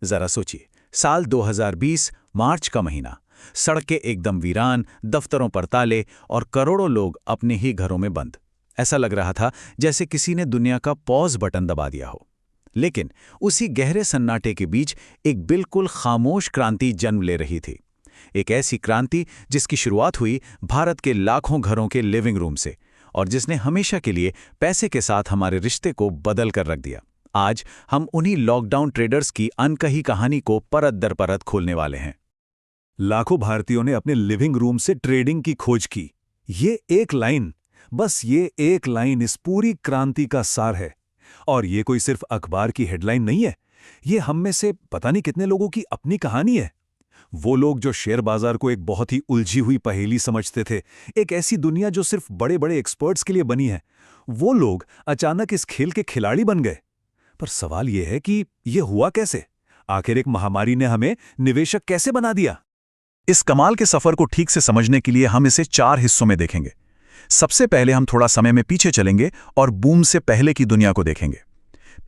जरा सोचिए, साल 2020, मार्च का महीना। सड़कें एकदम वीरान, दफ्तरों पर ताले और करोड़ों लोग अपने ही घरों में बंद। ऐसा लग रहा था जैसे किसी ने दुनिया का पॉज बटन दबा दिया हो। लेकिन उसी गहरे सन्नाटे के बीच एक बिल्कुल खामोश क्रांति जन्म ले रही थी। एक ऐसी क्रांति जिसकी शुरुआत हुई भारत के लाखों घरों के लिविंग रूम से, और जिसने हमेशा के लिए पैसे के साथ हमारे रिश्ते को बदल कर रख दिया। आज हम उन्हीं लॉकडाउन ट्रेडर्स की अनकही कहानी को परत दर परत खोलने वाले हैं। लाखों भारतीयों ने अपने लिविंग रूम से ट्रेडिंग की खोज की। ये एक लाइन, बस ये एक लाइन इस पूरी क्रांति का सार है। और ये कोई सिर्फ अखबार की हेडलाइन नहीं है, ये हम में से पता नहीं कितने लोगों की अपनी कहानी है। वो लोग जो शेयर बाजार को एक बहुत ही उलझी हुई पहेली समझते थे, एक ऐसी दुनिया जो सिर्फ बड़े बड़े एक्सपर्ट्स के लिए बनी है, वो लोग अचानक इस खेल के खिलाड़ी बन गए। पर सवाल ये है कि ये हुआ कैसे? आखिर एक महामारी ने हमें निवेशक कैसे बना दिया? इस कमाल के सफर को ठीक से समझने के लिए हम इसे 4 हिस्सों में देखेंगे। सबसे पहले हम थोड़ा समय में पीछे चलेंगे और बूम से पहले की दुनिया को देखेंगे।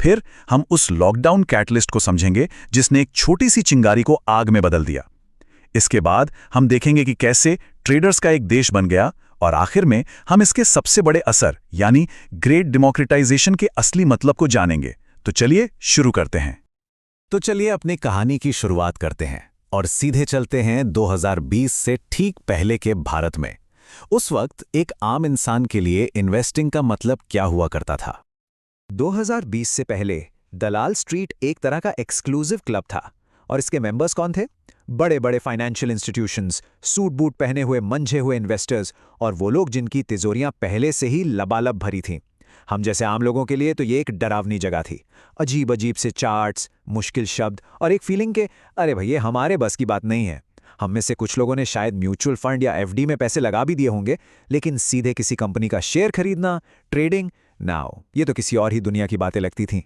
फिर हम उस लॉकडाउन कैटलिस्ट को समझेंगे जिसने एक छोटी सी चिंगारी को आग में बदल दिया। इसके बाद हम देखेंगे कि कैसे ट्रेडर्स का एक देश बन गया, और आखिर में हम इसके सबसे बड़े असर यानी ग्रेट डेमोक्रेटाइजेशन के असली मतलब को जानेंगे। तो चलिए शुरू करते हैं। तो चलिए अपनी कहानी की शुरुआत करते हैं और सीधे चलते हैं 2020 से ठीक पहले के भारत में। उस वक्त एक आम इंसान के लिए इन्वेस्टिंग का मतलब क्या हुआ करता था? 2020 से पहले दलाल स्ट्रीट एक तरह का एक्सक्लूसिव क्लब था, और इसके मेंबर्स कौन थे? बड़े बड़े फाइनेंशियल इंस्टीट्यूशंस, सूट बूट पहने हुए मंझे हुए इन्वेस्टर्स, और वो लोग जिनकी तिजोरियां पहले से ही लबालब भरी थीं। हम जैसे आम लोगों के लिए तो ये एक डरावनी जगह थी। अजीब अजीब से चार्ट्स, मुश्किल शब्द और एक फीलिंग के अरे भैया हमारे बस की बात नहीं है। हम में से कुछ लोगों ने शायद म्यूचुअल फंड या एफडी में पैसे लगा भी दिए होंगे, लेकिन सीधे किसी कंपनी का शेयर खरीदना, ट्रेडिंग, नाउ ये तो किसी और ही दुनिया की बातें लगती थीं।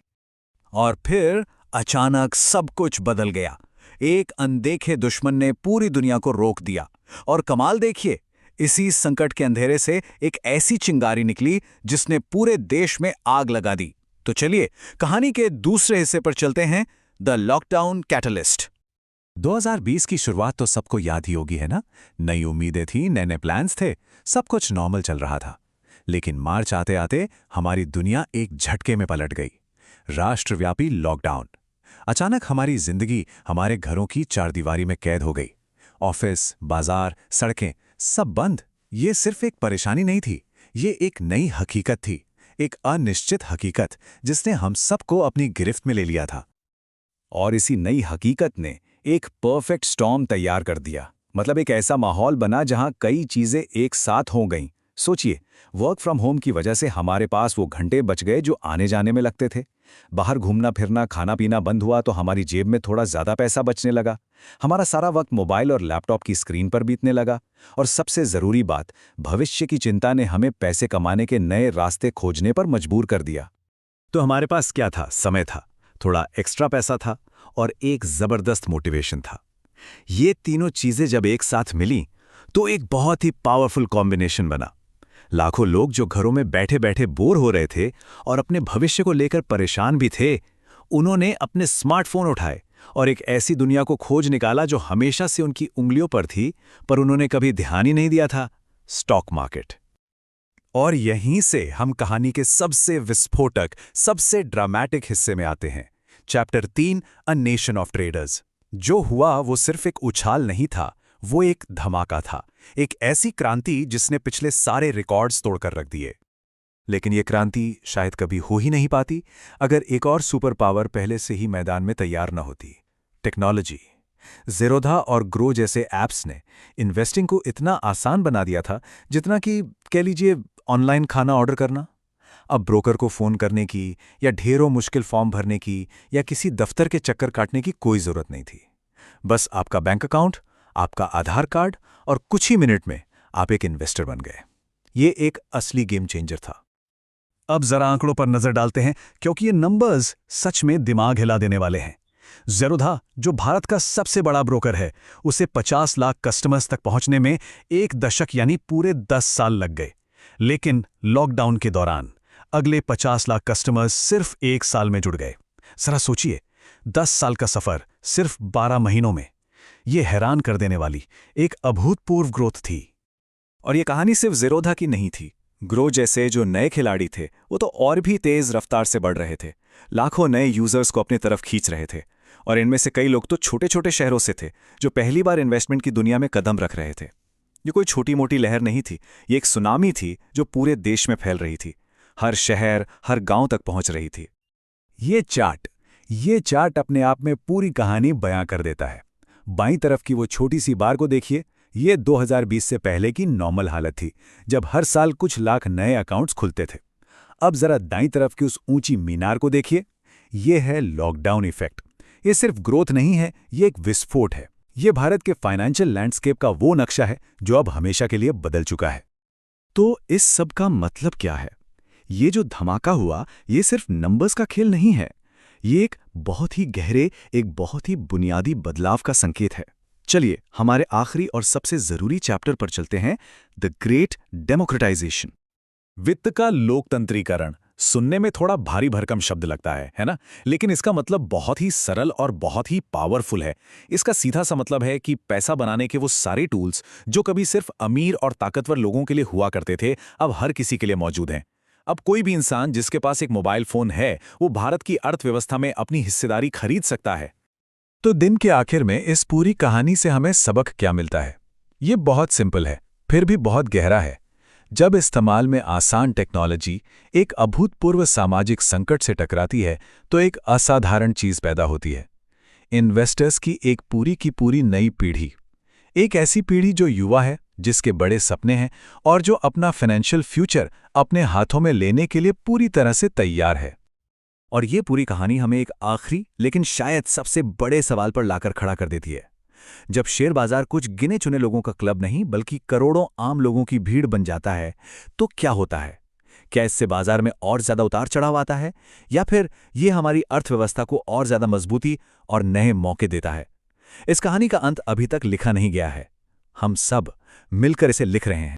और फिर अचानक सब कुछ बदल गया। एक अनदेखे दुश्मन ने पूरी दुनिया को रोक दिया। और कमाल देखिए, इसी संकट के अंधेरे से एक ऐसी चिंगारी निकली जिसने पूरे देश में आग लगा दी। तो चलिए कहानी के दूसरे हिस्से पर चलते हैं, द लॉकडाउन कैटलिस्ट। 2020 की शुरुआत तो सबको याद ही होगी, है ना? नई उम्मीदें थी, नए नए प्लान्स थे, सब कुछ नॉर्मल चल रहा था। लेकिन मार्च आते आते हमारी दुनिया एक झटके में पलट गई। राष्ट्रव्यापी लॉकडाउन। अचानक हमारी जिंदगी हमारे घरों की चारदीवारी में कैद हो गई। ऑफिस, बाजार, सड़कें सब बंद। ये सिर्फ एक परेशानी नहीं थी, ये एक नई हकीकत थी, एक अनिश्चित हकीकत जिसने हम सबको अपनी गिरफ्त में ले लिया था। और इसी नई हकीकत ने एक परफेक्ट स्टॉर्म तैयार कर दिया। मतलब एक ऐसा माहौल बना जहां कई चीजें एक साथ हो गईं। सोचिए, वर्क फ्रॉम होम की वजह से हमारे पास वो घंटे बच गए जो आने जाने में लगते थे। बाहर घूमना फिरना, खाना पीना बंद हुआ तो हमारी जेब में थोड़ा ज्यादा पैसा बचने लगा। हमारा सारा वक्त मोबाइल और लैपटॉप की स्क्रीन पर बीतने लगा। और सबसे जरूरी बात, भविष्य की चिंता ने हमें पैसे कमाने के नए रास्ते खोजने पर मजबूर कर दिया। तो हमारे पास क्या था? समय था, थोड़ा एक्स्ट्रा पैसा था और एक जबरदस्त मोटिवेशन था। ये तीनों चीजें जब एक साथ मिली तो एक बहुत ही पावरफुल कॉम्बिनेशन बना। लाखों लोग जो घरों में बैठे बैठे बोर हो रहे थे और अपने भविष्य को लेकर परेशान भी थे, उन्होंने अपने स्मार्टफोन उठाए और एक ऐसी दुनिया को खोज निकाला जो हमेशा से उनकी उंगलियों पर थी, पर उन्होंने कभी ध्यान ही नहीं दिया था: स्टॉक मार्केट। और यहीं से हम कहानी के सबसे विस्फोटक, सबसे ड्रामेटिक हिस्से में आते हैं। Chapter 3, a nation of traders. जो हुआ वो सिर्फ एक उछाल नहीं था, वो एक धमाका था, एक ऐसी क्रांति जिसने पिछले सारे रिकॉर्ड्स तोड़कर रख दिए। लेकिन ये क्रांति शायद कभी हो ही नहीं पाती अगर एक और सुपर पावर पहले से ही मैदान में तैयार न होती: टेक्नोलॉजी। ज़ेरोधा और ग्रो जैसे ऐप्स ने इन्वेस्टिंग को इतना आसान बना दिया था जितना कि कह लीजिए ऑनलाइन खाना ऑर्डर करना। अब ब्रोकर को फ़ोन करने की या ढेरों मुश्किल फॉर्म भरने की या किसी दफ्तर के चक्कर काटने की कोई ज़रूरत नहीं थी। बस आपका बैंक अकाउंट, आपका आधार कार्ड, और कुछ ही मिनट में आप एक इन्वेस्टर बन गए। ये एक असली गेम चेंजर था। अब जरा आंकड़ों पर नजर डालते हैं, क्योंकि ये नंबर्स सच में दिमाग हिला देने वाले हैं। ज़ेरोधा, जो भारत का सबसे बड़ा ब्रोकर है, उसे 50 लाख कस्टमर्स तक पहुंचने में 1 दशक यानी पूरे 10 साल लग गए। लेकिन लॉकडाउन के दौरान अगले 50 लाख कस्टमर्स सिर्फ 1 साल में जुड़ गए। जरा सोचिए, 10 साल का सफर सिर्फ 12 महीनों में। ये हैरान कर देने वाली एक अभूतपूर्व ग्रोथ थी। और ये कहानी सिर्फ ज़ीरोधा की नहीं थी। ग्रो जैसे जो नए खिलाड़ी थे वो तो और भी तेज़ रफ्तार से बढ़ रहे थे। लाखों नए यूजर्स को अपनी तरफ खींच रहे थे, और इनमें से कई लोग तो छोटे छोटे शहरों से थे जो पहली बार इन्वेस्टमेंट की दुनिया में कदम रख रहे थे। ये कोई छोटी मोटी लहर नहीं थी, ये एक सुनामी थी जो पूरे देश में फैल रही थी, हर शहर हर गांव तक पहुंच रही थी। ये चार्ट अपने आप में पूरी कहानी बयां कर देता है। बाईं तरफ की वो छोटी सी बार को देखिए, ये 2020 से पहले की नॉर्मल हालत थी, जब हर साल कुछ लाख नए अकाउंट्स खुलते थे। अब जरा दाईं तरफ की उस ऊंची मीनार को देखिए, ये है लॉकडाउन इफेक्ट। ये सिर्फ ग्रोथ नहीं है, ये एक विस्फोट है। ये भारत के फाइनेंशियल लैंडस्केप का वो नक्शा है जो अब हमेशा के लिए बदल चुका है। तो इस सब का मतलब क्या है? ये जो धमाका हुआ, ये सिर्फ नंबर्स का खेल नहीं है, ये एक बहुत ही गहरे, एक बहुत ही बुनियादी बदलाव का संकेत है। चलिए हमारे आखिरी और सबसे जरूरी चैप्टर पर चलते हैं, द ग्रेट डेमोक्रेटाइजेशन। वित्त का लोकतंत्रीकरण सुनने में थोड़ा भारी भरकम शब्द लगता है ना? लेकिन इसका मतलब बहुत ही सरल और बहुत ही पावरफुल है। इसका सीधा सा मतलब है कि पैसा बनाने के वो सारे टूल्स जो कभी सिर्फ अमीर और ताकतवर लोगों के लिए हुआ करते थे, अब हर किसी के लिए मौजूद हैं। अब कोई भी इंसान जिसके पास एक मोबाइल फोन है, वो भारत की अर्थव्यवस्था में अपनी हिस्सेदारी खरीद सकता है। तो दिन के आखिर में इस पूरी कहानी से हमें सबक क्या मिलता है? ये बहुत सिंपल है, फिर भी बहुत गहरा है। जब इस्तेमाल में आसान टेक्नोलॉजी एक अभूतपूर्व सामाजिक संकट से टकराती है, तो एक असाधारण चीज पैदा होती है। इन्वेस्टर्स की एक पूरी की पूरी नई पीढ़ी, एक ऐसी पीढ़ी जो युवा है, जिसके बड़े सपने हैं और जो अपना फाइनेंशियल फ्यूचर अपने हाथों में लेने के लिए पूरी तरह से तैयार है। और ये पूरी कहानी हमें एक आखिरी लेकिन शायद सबसे बड़े सवाल पर लाकर खड़ा कर देती है। जब शेयर बाजार कुछ गिने चुने लोगों का क्लब नहीं बल्कि करोड़ों आम लोगों की भीड़ बन जाता है, तो क्या होता है? क्या इससे बाजार में और ज्यादा उतार चढ़ाव आता है, या फिर ये हमारी अर्थव्यवस्था को और ज्यादा मजबूती और नए मौके देता है? इस कहानी का अंत अभी तक लिखा नहीं गया है, हम सब मिलकर इसे लिख रहे हैं।